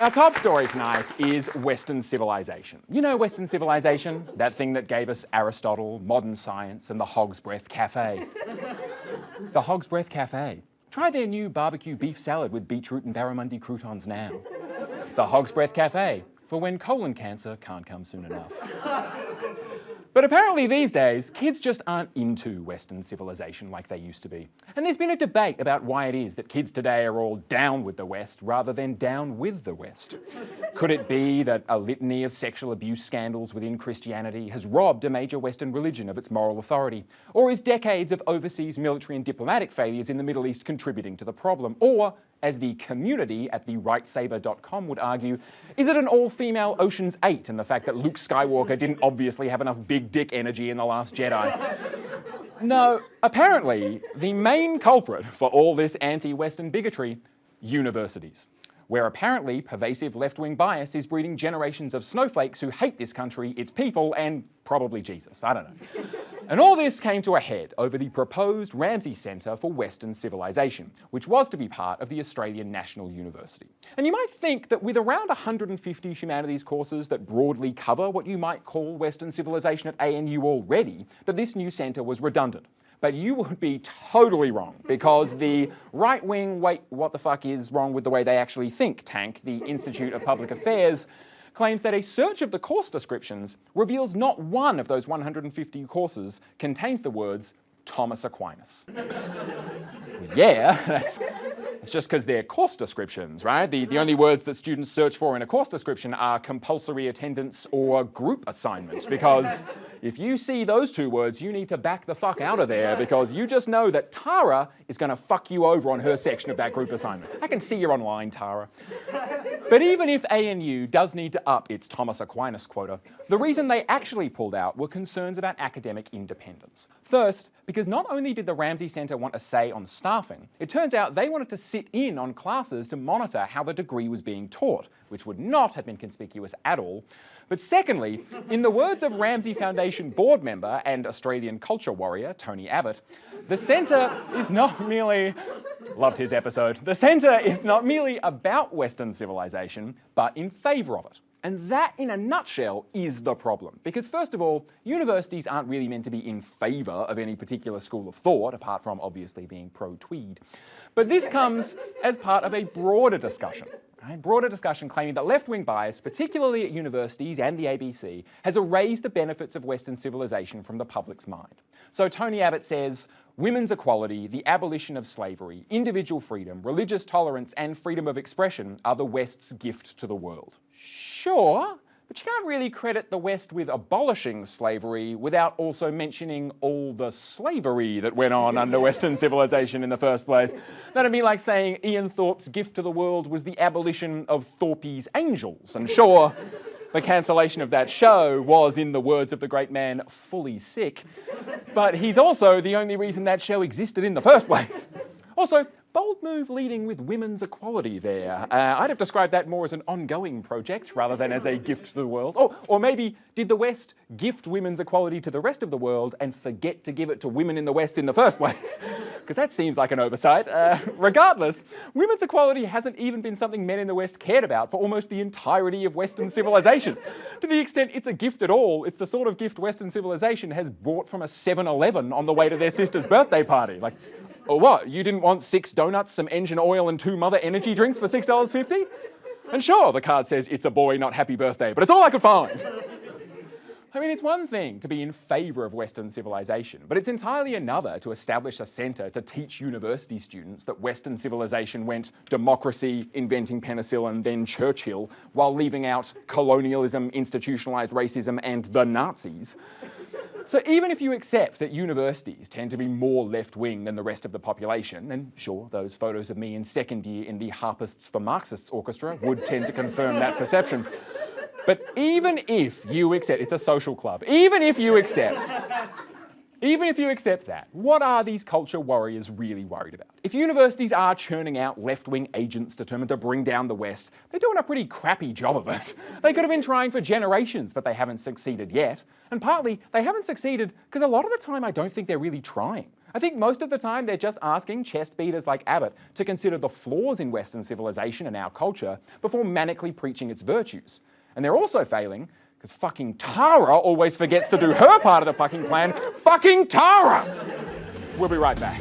Our top story tonight is Western civilization. You know Western civilization? That thing that gave us Aristotle, modern science, and the Hog's Breath Cafe. The Hog's Breath Cafe. Try their new barbecue beef salad with beetroot and barramundi croutons now. The Hog's Breath Cafe, for when colon cancer can't come soon enough. But apparently these days, kids just aren't into Western civilization like they used to be. And there's been a debate about why it is that kids today are all down with the West rather than down with the West. Could it be that a litany of sexual abuse scandals within Christianity has robbed a major Western religion of its moral authority? Or is decades of overseas military and diplomatic failures in the Middle East contributing to the problem? Or, as the community at therightsaber.com would argue, is it an all-female Ocean's 8 and the fact that Luke Skywalker didn't obviously have enough big dick energy in The Last Jedi? No, apparently the main culprit for all this anti-Western bigotry, universities, where apparently pervasive left-wing bias is breeding generations of snowflakes who hate this country, its people, and probably Jesus, I don't know. And all this came to a head over the proposed Ramsay Centre for Western Civilization, which was to be part of the Australian National University. And you might think that with around 150 humanities courses that broadly cover what you might call Western civilization at ANU already, that this new centre was redundant. But you would be totally wrong, because the right-wing, wait, what the fuck is wrong with the way they actually think tank, the Institute of Public Affairs, claims that a search of the course descriptions reveals not one of those 150 courses contains the words Thomas Aquinas. Yeah, that's just because they're course descriptions, right? The only words that students search for in a course description are compulsory attendance or group assignment, because if you see those two words, you need to back the fuck out of there, because you just know that Tara is going to fuck you over on her section of that group assignment. I can see you're online, Tara. But even if ANU does need to up its Thomas Aquinas quota, the reason they actually pulled out were concerns about academic independence. First, because not only did the Ramsay Centre want a say on staffing, it turns out they wanted to sit in on classes to monitor how the degree was being taught, which would not have been conspicuous at all. But secondly, in the words of Ramsay Foundation board member and Australian culture warrior Tony Abbott, the centre is not merely, loved his episode, the centre is not merely about Western civilization, but in favour of it. And that, in a nutshell, is the problem. Because first of all, universities aren't really meant to be in favour of any particular school of thought, apart from obviously being pro-tweed. But this comes as part of a broader discussion. Right? Broader discussion claiming that left-wing bias, particularly at universities and the ABC, has erased the benefits of Western civilization from the public's mind. So Tony Abbott says, women's equality, the abolition of slavery, individual freedom, religious tolerance, and freedom of expression are the West's gift to the world. Sure, but you can't really credit the West with abolishing slavery without also mentioning all the slavery that went on under Western civilization in the first place. That'd be like saying Ian Thorpe's gift to the world was the abolition of Thorpe's Angels. And sure, the cancellation of that show was, in the words of the great man, fully sick. But he's also the only reason that show existed in the first place. Also, bold move leading with women's equality there. I'd have described that more as an ongoing project rather than as a gift to the world. Or maybe, did the West gift women's equality to the rest of the world and forget to give it to women in the West in the first place? Because that seems like an oversight. Regardless, women's equality hasn't even been something men in the West cared about for almost the entirety of Western civilization. To the extent it's a gift at all, it's the sort of gift Western civilization has bought from a 7-Eleven on the way to their sister's birthday party. Like, or what, you didn't want 6 donuts, some engine oil, and 2 Mother energy drinks for $6.50? And sure, the card says it's a boy, not happy birthday, but it's all I could find. I mean, it's one thing to be in favour of Western civilization, but it's entirely another to establish a centre to teach university students that Western civilization went democracy, inventing penicillin, then Churchill, while leaving out colonialism, institutionalised racism, and the Nazis. So even if you accept that universities tend to be more left-wing than the rest of the population, and sure, those photos of me in second year in the Harpists for Marxists orchestra would tend to confirm that perception. But even if you accept, it's a social club, even if you accept that, what are these culture warriors really worried about? If universities are churning out left-wing agents determined to bring down the West, they're doing a pretty crappy job of it. They could have been trying for generations, but they haven't succeeded yet. And partly, they haven't succeeded because a lot of the time I don't think they're really trying. I think most of the time they're just asking chest beaters like Abbott to consider the flaws in Western civilization and our culture before manically preaching its virtues. And they're also failing because fucking Tara always forgets to do her part of the fucking plan. Fucking Tara! We'll be right back.